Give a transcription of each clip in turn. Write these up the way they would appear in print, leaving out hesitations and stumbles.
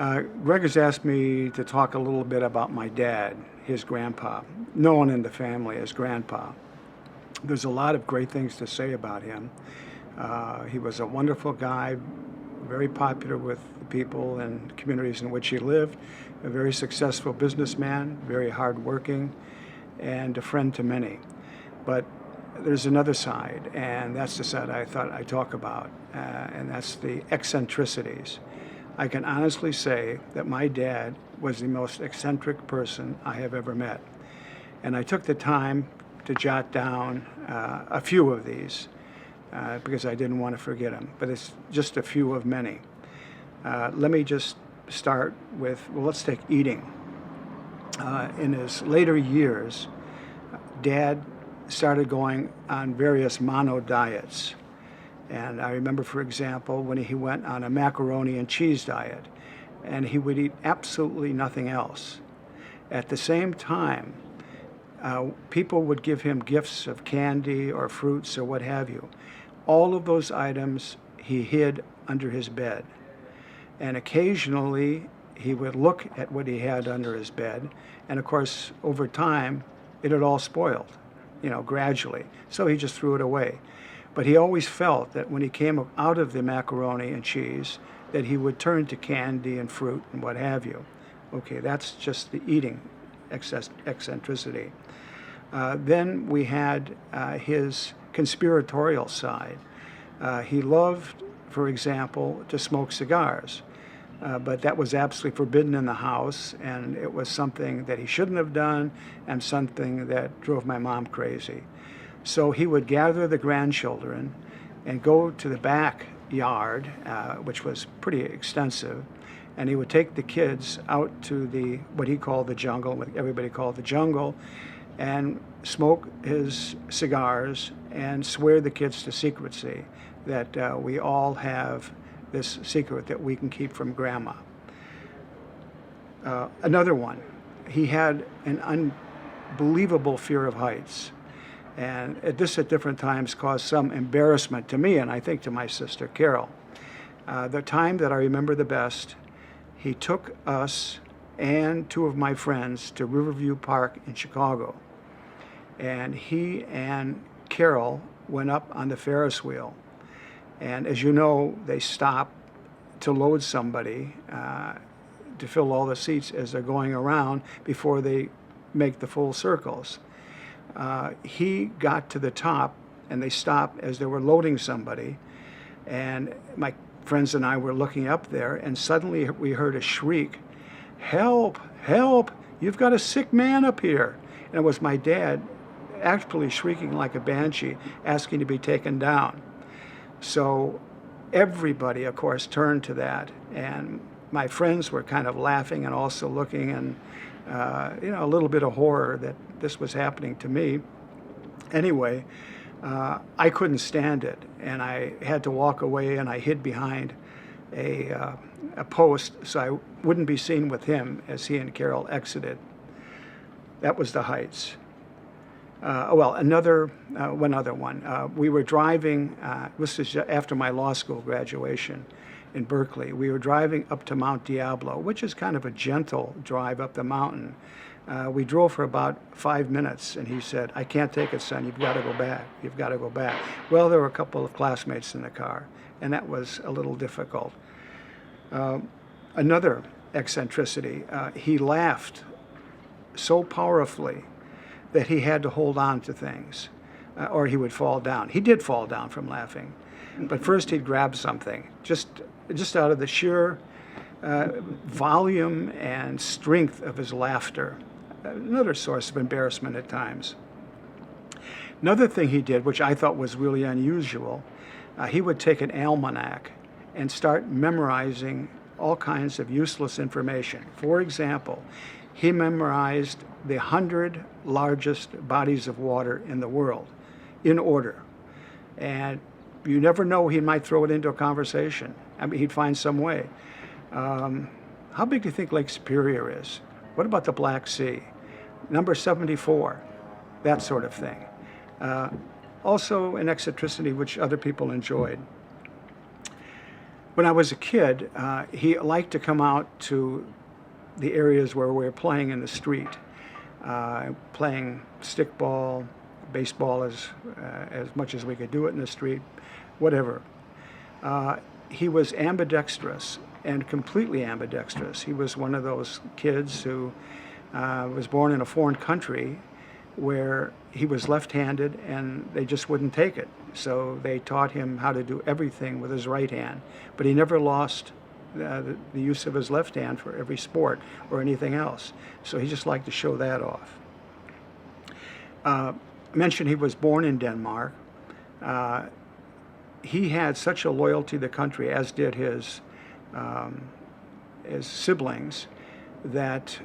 Greg has asked me to talk a little bit about my dad, his grandpa, known in the family as Grandpa. There's a lot of great things to say about him. He was a wonderful guy, very popular with the people and communities in which he lived, a very successful businessman, very hardworking, and a friend to many. But there's another side, and that's the side I thought I'd talk about, and that's the eccentricities. I can honestly say that my dad was the most eccentric person I have ever met. And I took the time to jot down a few of these because I didn't want to forget them, but it's just a few of many. Let me just start with, well, let's take eating. In his later years, Dad started going on various mono diets. And I remember, for example, when he went on a macaroni and cheese diet, and he would eat absolutely nothing else. At the same time, people would give him gifts of candy or fruits or what have you. All of those items he hid under his bed. And occasionally, he would look at what he had under his bed, and of course, over time, it had all spoiled, gradually. So he just threw it away. But he always felt that when he came out of the macaroni and cheese, that he would turn to candy and fruit and what have you. Okay, that's just the eating eccentricity. Then we had his conspiratorial side. He loved, for example, to smoke cigars. But that was absolutely forbidden in the house, and it was something that he shouldn't have done and something that drove my mom crazy. So he would gather the grandchildren and go to the backyard, which was pretty extensive, and he would take the kids out to what he called the jungle, what everybody called the jungle, and smoke his cigars and swear the kids to secrecy, that we all have this secret that we can keep from Grandma. Another one, he had an unbelievable fear of heights. And this at different times caused some embarrassment to me and I think to my sister Carol. The time that I remember the best, he took us and two of my friends to Riverview Park in Chicago. And he and Carol went up on the Ferris wheel. And as you know, they stop to load somebody to fill all the seats as they're going around before they make the full circles. He got to the top, and they stopped as they were loading somebody, and my friends and I were looking up there, and suddenly we heard a shriek, "Help, help, you've got a sick man up here." And it was my dad actually shrieking like a banshee, asking to be taken down. So everybody, of course, turned to that, and my friends were kind of laughing and also looking, and a little bit of horror that this was happening to me. Anyway, I couldn't stand it, and I had to walk away, and I hid behind a post so I wouldn't be seen with him as he and Carol exited. That was the heights. One other one. We were driving, this is after my law school graduation in Berkeley. We were driving up to Mount Diablo, which is kind of a gentle drive up the mountain. We drove for about 5 minutes, and he said, "I can't take it, son. You've got to go back. You've got to go back." Well, there were a couple of classmates in the car, and that was a little difficult. Another eccentricity, he laughed so powerfully that he had to hold on to things, or he would fall down. He did fall down from laughing, but first he'd grab something, just out of the sheer volume and strength of his laughter. Another source of embarrassment at times. Another thing he did, which I thought was really unusual, he would take an almanac and start memorizing all kinds of useless information. For example, he memorized the 100 largest bodies of water in the world in order. And you never know, he might throw it into a conversation. I mean, he'd find some way. How big do you think Lake Superior is? What about the Black Sea? Number 74, that sort of thing. Also an eccentricity which other people enjoyed. When I was a kid, he liked to come out to the areas where we were playing in the street, playing stickball, baseball as much as we could do it in the street, whatever. He was ambidextrous and completely ambidextrous. He was one of those kids who was born in a foreign country where he was left-handed and they just wouldn't take it. So they taught him how to do everything with his right hand. But he never lost the use of his left hand for every sport or anything else. So he just liked to show that off. I mentioned he was born in Denmark. He had such a loyalty to the country, as did his siblings, that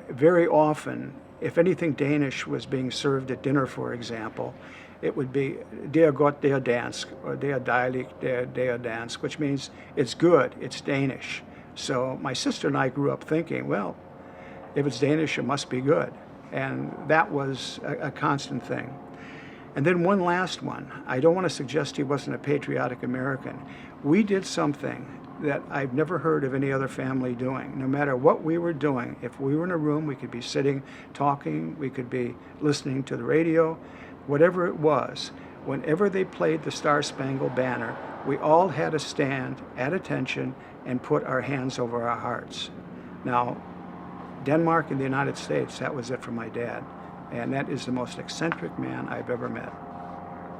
very often, if anything Danish was being served at dinner, for example, it would be "Det er godt, det er dansk," or "Det er dejligt, det er dansk," which means it's good, it's Danish. So my sister and I grew up thinking, well, if it's Danish, it must be good. And that was a constant thing. And then one last one. I don't want to suggest he wasn't a patriotic American. We did something that I've never heard of any other family doing. No matter what we were doing, if we were in a room, we could be sitting, talking, we could be listening to the radio, whatever it was. Whenever they played the Star-Spangled Banner, we all had to stand at attention and put our hands over our hearts. Now, Denmark and the United States, that was it for my dad. And that is the most eccentric man I've ever met.